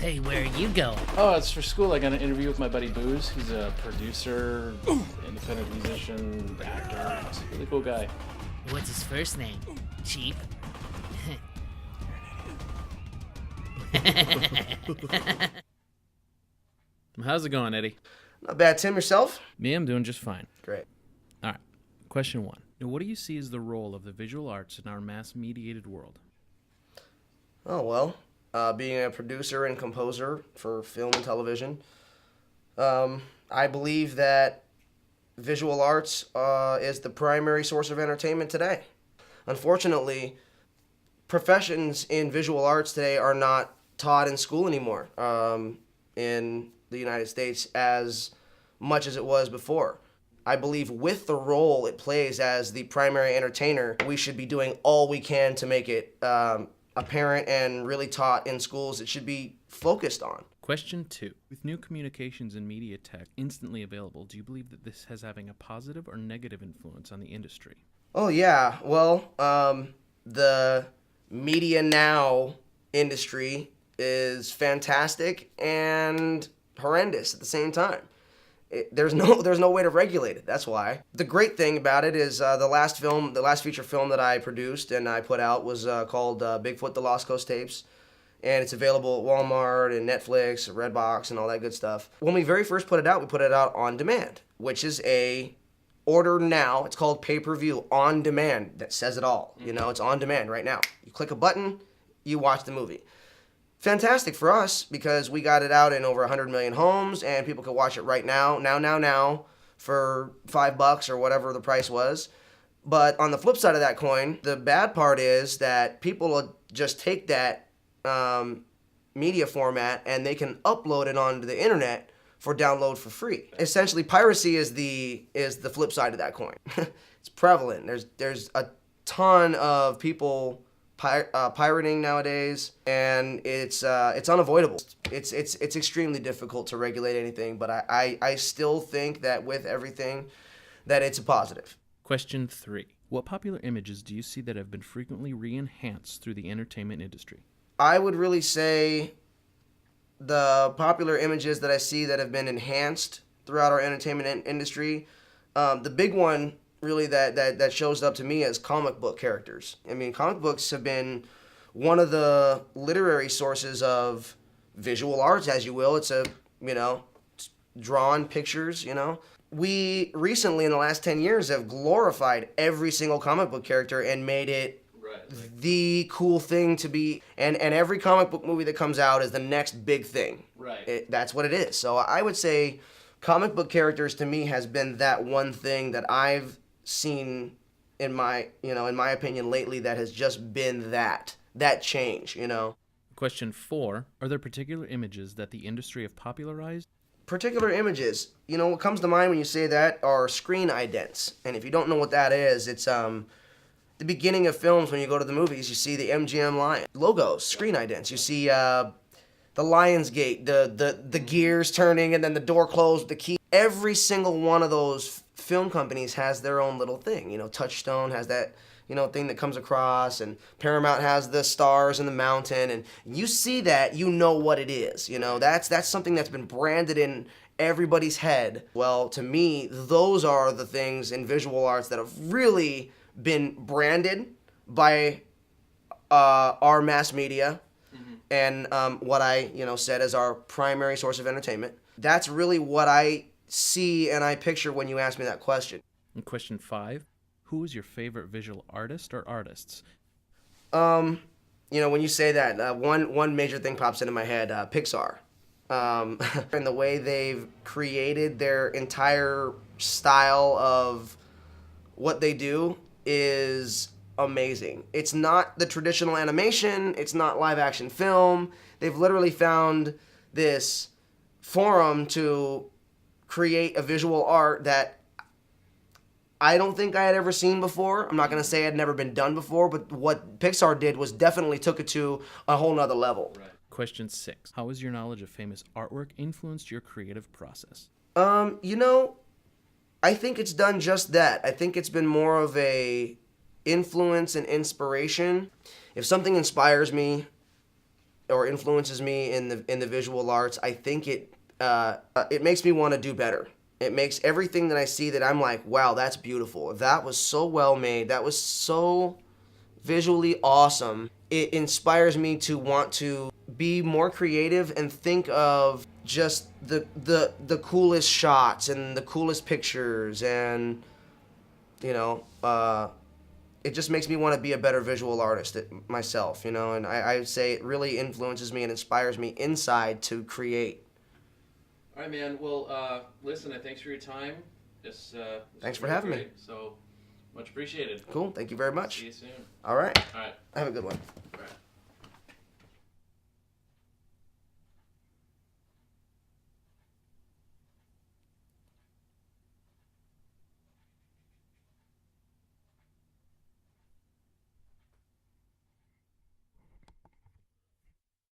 Hey, where are you going? Oh, it's for school. I got an interview with my buddy Booze. He's a producer, independent musician, actor. He's a really cool guy. What's his first name? Cheap? How's it going, Eddie? Not bad, Tim. Yourself? Me, I'm doing just fine. Great. All right. Question 1. Now, what do you see as the role of the visual arts in our mass-mediated world? Oh, well, being a producer and composer for film and television, I believe that visual arts is the primary source of entertainment today. Unfortunately, professions in visual arts today are not taught in school anymore in the United States as much as it was before. I believe with the role it plays as the primary entertainer, we should be doing all we can to make it apparent and really taught in schools. It should be focused on. Question 2. With new communications and media tech instantly available, do you believe that this has having a positive or negative influence on the industry? Oh, yeah. Well, the media now industry is fantastic and horrendous at the same time. There's no way to regulate it. That's why. The great thing about it is the last feature film that I produced and I put out was called Bigfoot: The Lost Coast Tapes, and it's available at Walmart and Netflix, Redbox, and all that good stuff. When we very first put it out, we put it out on demand, which is a order now. It's called pay-per-view on demand. That says it all. You know, it's on demand right now. You click a button, you watch the movie. Fantastic for us because we got it out in over 100 million homes and people could watch it right now for $5 or whatever the price was. But on the flip side of that coin, the bad part is that people will just take that media format and they can upload it onto the internet for download for free. Essentially, piracy is the flip side of that coin. It's prevalent. There's a ton of people pirating nowadays, and it's unavoidable. It's extremely difficult to regulate anything, but I still think that with everything that it's a positive. Question 3. What popular images do you see that have been frequently re-enhanced through the entertainment industry? I would really say the popular images that I see that have been enhanced throughout our entertainment industry, the big one really that shows up to me as comic book characters. I mean, comic books have been one of the literary sources of visual arts, as you will. It's drawn pictures, We recently, in the last 10 years, have glorified every single comic book character and made it the cool thing to be. And every comic book movie that comes out is the next big thing. Right. That's what it is. So I would say comic book characters to me has been that one thing that I've seen in my opinion lately that has just been that change, Question 4. Are there particular images that the industry have popularized? Particular images. What comes to mind when you say that are screen idents. And if you don't know what that is, it's the beginning of films when you go to the movies, you see the MGM Lion logos, screen idents. You see the Lion's Gate, the gears turning and then the door closed, the key. Every single one of those film companies has their own little thing. Touchstone has that, thing that comes across, and Paramount has the stars and the mountain, and you see that, you know what it is. That's something that's been branded in everybody's head. Well, to me, those are the things in visual arts that have really been branded by our mass media and what I, said as our primary source of entertainment. That's really what I see and I picture when you ask me that question. And question 5. Who is your favorite visual artist or artists? When you say that, one major thing pops into my head, Pixar. And the way they've created their entire style of what they do is amazing. It's not the traditional animation, it's not live action film. They've literally found this forum to create a visual art that I don't think I had ever seen before. I'm not going to say it had never been done before, but what Pixar did was definitely took it to a whole nother level. Right. Question 6. How has your knowledge of famous artwork influenced your creative process? I think it's done just that. I think it's been more of a influence and inspiration. If something inspires me, or influences me in the visual arts, I think it makes me want to do better. It makes everything that I see that I'm like, wow, that's beautiful. That was so well made. That was so visually awesome. It inspires me to want to be more creative and think of just the coolest shots and the coolest pictures, and you know, it just makes me want to be a better visual artist myself, you know, and I say it really influences me and inspires me inside to create. All right, man. Well, listen, thanks for your time. Thanks for having me. So much appreciated. Cool. Thank you very much. See you soon. All right. All right. Have a good one.